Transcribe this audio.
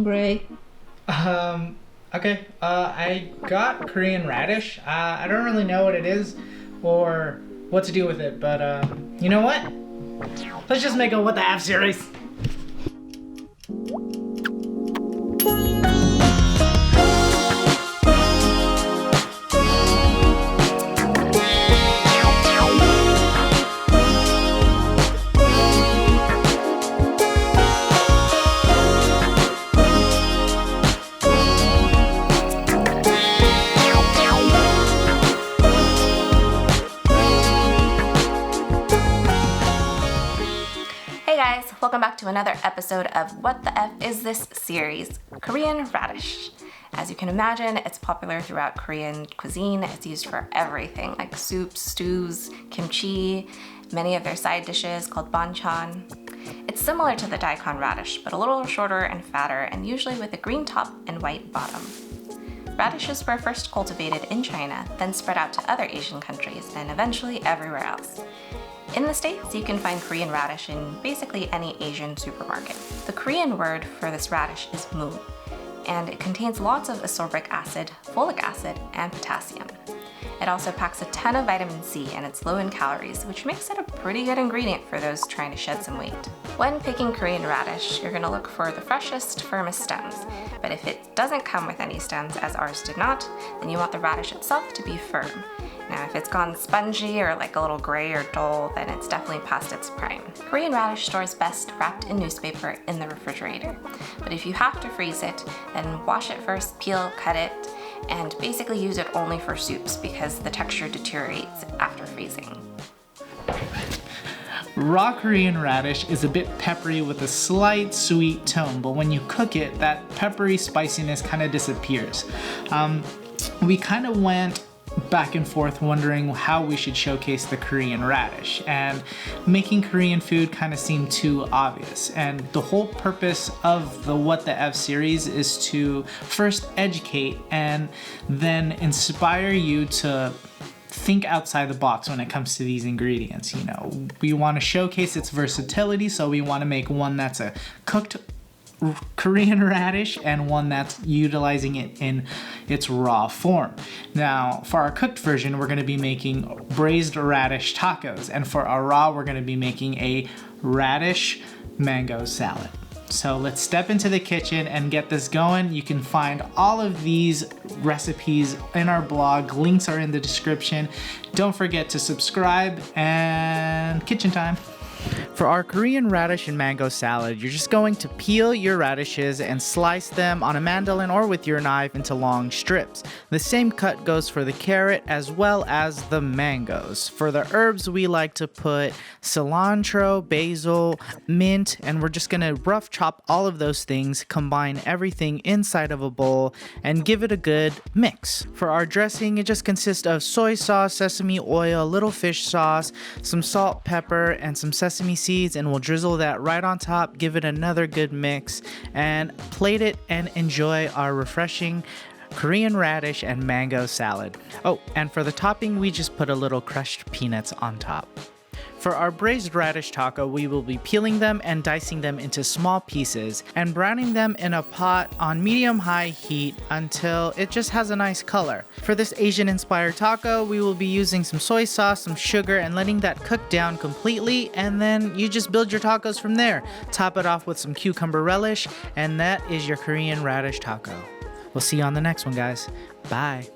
break? Okay. I got Korean radish. I don't really know what it is or what to do with it, but you know what? Let's just make a What the F series. Welcome back to another episode of What the F is this series, Korean Radish. As you can imagine, it's popular throughout Korean cuisine. It's used for everything like soups, stews, kimchi, many of their side dishes called banchan. It's similar to the daikon radish, but a little shorter and fatter, and usually with a green top and white bottom. Radishes were first cultivated in China, then spread out to other Asian countries, and eventually everywhere else. In the States, you can find Korean radish in basically any Asian supermarket. The Korean word for this radish is moon, and it contains lots of ascorbic acid, folic acid, and potassium. It also packs a ton of vitamin C, and it's low in calories, which makes it a pretty good ingredient for those trying to shed some weight. When picking Korean radish, you're going to look for the freshest, firmest stems, but if it doesn't come with any stems, as ours did not, then you want the radish itself to be firm. Now, if it's gone spongy or like a little gray or dull, then it's definitely past its prime. Korean radish stores best wrapped in newspaper in the refrigerator. But if you have to freeze it, then wash it first, peel, cut it, and basically use it only for soups because the texture deteriorates after freezing. Raw Korean radish is a bit peppery with a slight sweet tone, but when you cook it, that peppery spiciness kind of disappears. We kind of went back and forth wondering how we should showcase the Korean radish, and making Korean food kind of seemed too obvious. And the whole purpose of the What the F series is to first educate and then inspire you to think outside the box when it comes to these ingredients. You know, we want to showcase its versatility, so we want to make one that's a cooked Korean radish and one that's utilizing it in its raw form. Now, for our cooked version, we're going to be making braised radish tacos, and for our raw, we're going to be making a radish mango salad. So let's step into the kitchen and get this going. You can find all of these recipes in our blog. Links are in the description. Don't forget to subscribe, and kitchen time. For our Korean radish and mango salad, you're just going to peel your radishes and slice them on a mandolin or with your knife into long strips. The same cut goes for the carrot as well as the mangoes. For the herbs, we like to put cilantro, basil, mint, and we're just gonna rough chop all of those things, combine everything inside of a bowl, and give it a good mix. For our dressing, it just consists of soy sauce, sesame oil, a little fish sauce, some salt, pepper, and some sesame seeds, and we'll drizzle that right on top, give it another good mix, and plate it and enjoy our refreshing Korean radish and mango salad. Oh, and for the topping, we just put a little crushed peanuts on top. For our braised radish taco, we will be peeling them and dicing them into small pieces and browning them in a pot on medium-high heat until it just has a nice color. For this Asian-inspired taco, we will be using some soy sauce, some sugar, and letting that cook down completely, and then you just build your tacos from there. Top it off with some cucumber relish, and that is your Korean radish taco. We'll see you on the next one, guys. Bye.